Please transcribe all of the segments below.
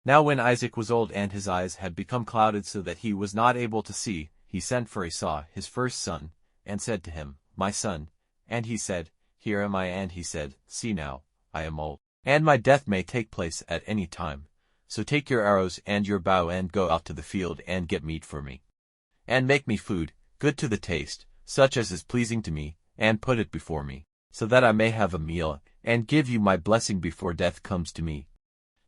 Now when Isaac was old and his eyes had become clouded so that he was not able to see, he sent for Esau, his first son, and said to him, My son. And he said, Here am I. And he said, See now, I am old, and my death may take place at any time. So take your arrows and your bow and go out to the field and get meat for me. And make me food, good to the taste, such as is pleasing to me, and put it before me, so that I may have a meal, and give you my blessing before death comes to me.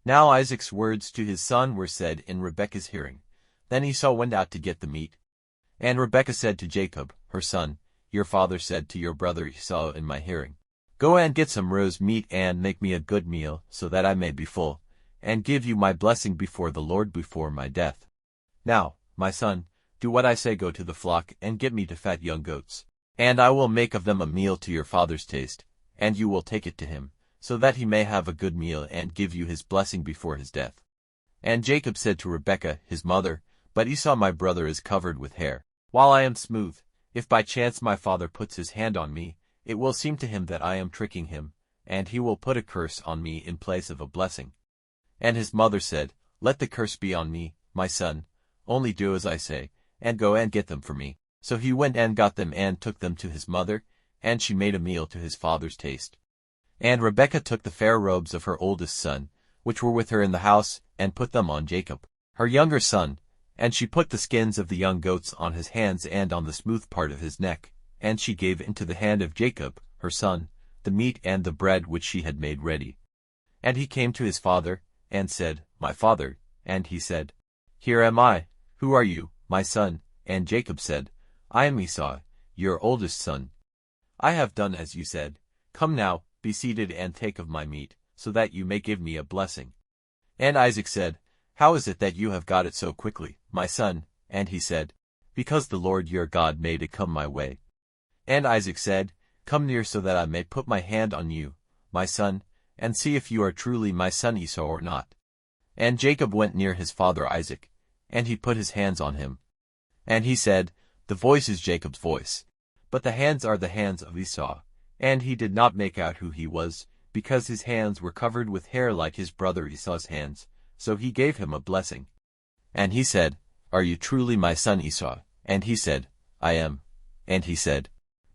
Now Isaac's words to his son were said in Rebekah's hearing. Then Esau went out to get the meat. And Rebekah said to Jacob, her son, Your father said to your brother Esau in my hearing, Go and get some roast meat and make me a good meal, so that I may be full, and give you my blessing before the Lord before my death. Now, my son, do what I say. Go to the flock and get me 2 fat young goats, and I will make of them a meal to your father's taste, and you will take it to him, so that he may have a good meal and give you his blessing before his death. And Jacob said to Rebekah, his mother, But Esau my brother is covered with hair, while I am smooth. If by chance my father puts his hand on me, it will seem to him that I am tricking him, and he will put a curse on me in place of a blessing. And his mother said, Let the curse be on me, my son, only do as I say, and go and get them for me. So he went and got them and took them to his mother, and she made a meal to his father's taste. And Rebekah took the fair robes of her oldest son, which were with her in the house, and put them on Jacob, her younger son, and she put the skins of the young goats on his hands and on the smooth part of his neck, and she gave into the hand of Jacob, her son, the meat and the bread which she had made ready. And he came to his father, and said, My father. And he said, Here am I. Who are you, my son? And Jacob said, I am Esau, your oldest son. I have done as you said. Come now, be seated and take of my meat, so that you may give me a blessing. And Isaac said, How is it that you have got it so quickly, my son? And he said, Because the Lord your God made it come my way. And Isaac said, Come near so that I may put my hand on you, my son, and see if you are truly my son Esau or not. And Jacob went near his father Isaac, and he put his hands on him. And he said, The voice is Jacob's voice, but the hands are the hands of Esau. And he did not make out who he was, because his hands were covered with hair like his brother Esau's hands, so he gave him a blessing. And he said, Are you truly my son Esau? And he said, I am. And he said,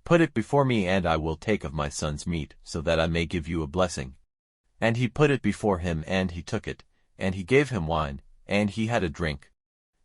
Put it before me, and I will take of my son's meat, so that I may give you a blessing. And he put it before him, and he took it, and he gave him wine, and he had a drink.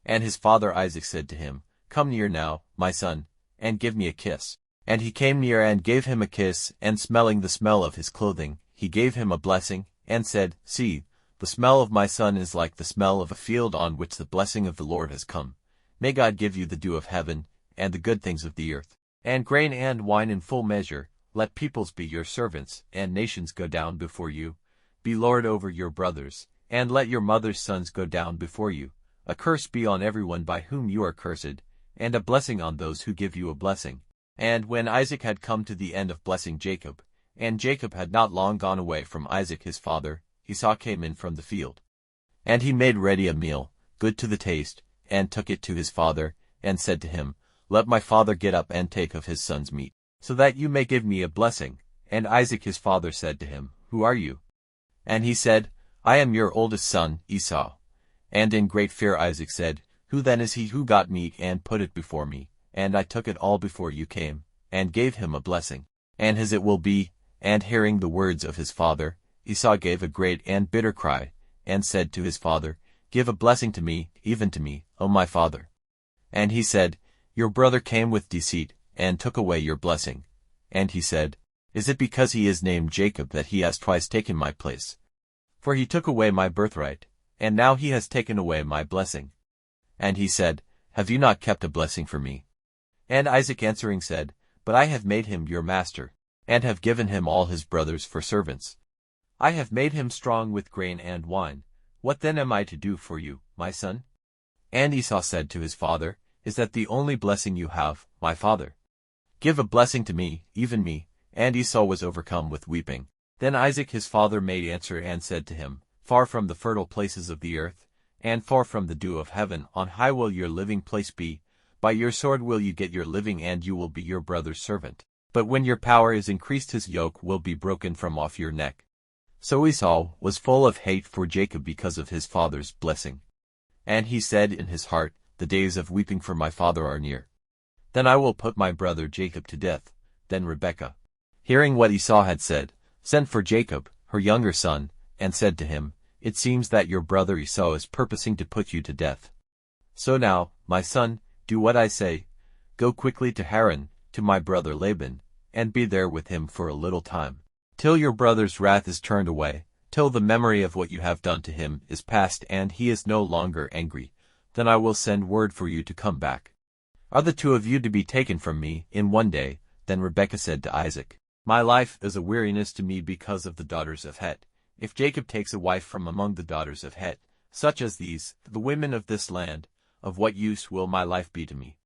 And his father Isaac said to him, Come near now, my son, and give me a kiss. And he came near and gave him a kiss, and smelling the smell of his clothing, he gave him a blessing, and said, See, the smell of my son is like the smell of a field on which the blessing of the Lord has come. May God give you the dew of heaven, and the good things of the earth, and grain and wine in full measure. Let peoples be your servants, and nations go down before you. Be lord over your brothers, and let your mother's sons go down before you. A curse be on everyone by whom you are cursed, and a blessing on those who give you a blessing. And when Isaac had come to the end of blessing Jacob, and Jacob had not long gone away from Isaac his father, Esau came in from the field. And he made ready a meal, good to the taste, and took it to his father, and said to him, Let my father get up and take of his son's meat, so that you may give me a blessing. And Isaac his father said to him, Who are you? And he said, I am your oldest son, Esau. And in great fear Isaac said, Who then is he who got meat and put it before me? And I took it all before you came, and gave him a blessing. And as it will be, and hearing the words of his father, Esau gave a great and bitter cry, and said to his father, Give a blessing to me, even to me, O my father. And he said, Your brother came with deceit, and took away your blessing. And he said, Is it because he is named Jacob that he has twice taken my place? For he took away my birthright, and now he has taken away my blessing. And he said, Have you not kept a blessing for me? And Isaac answering said, But I have made him your master, and have given him all his brothers for servants. I have made him strong with grain and wine. What then am I to do for you, my son? And Esau said to his father, Is that the only blessing you have, my father? Give a blessing to me, even me. And Esau was overcome with weeping. Then Isaac his father made answer and said to him, Far from the fertile places of the earth, and far from the dew of heaven, on high will your living place be. By your sword will you get your living, and you will be your brother's servant. But when your power is increased, his yoke will be broken from off your neck. So Esau was full of hate for Jacob because of his father's blessing. And he said in his heart, the days of weeping for my father are near. Then I will put my brother Jacob to death. Then Rebekah, hearing what Esau had said, sent for Jacob, her younger son, and said to him, It seems that your brother Esau is purposing to put you to death. So now, my son, do what I say. Go quickly to Haran, to my brother Laban, and be there with him for a little time, till your brother's wrath is turned away, till the memory of what you have done to him is past and he is no longer angry. Then I will send word for you to come back. Are the two of you to be taken from me in one day? Then Rebekah said to Isaac, My life is a weariness to me because of the daughters of Het. If Jacob takes a wife from among the daughters of Het, such as these, the women of this land, of what use will my life be to me?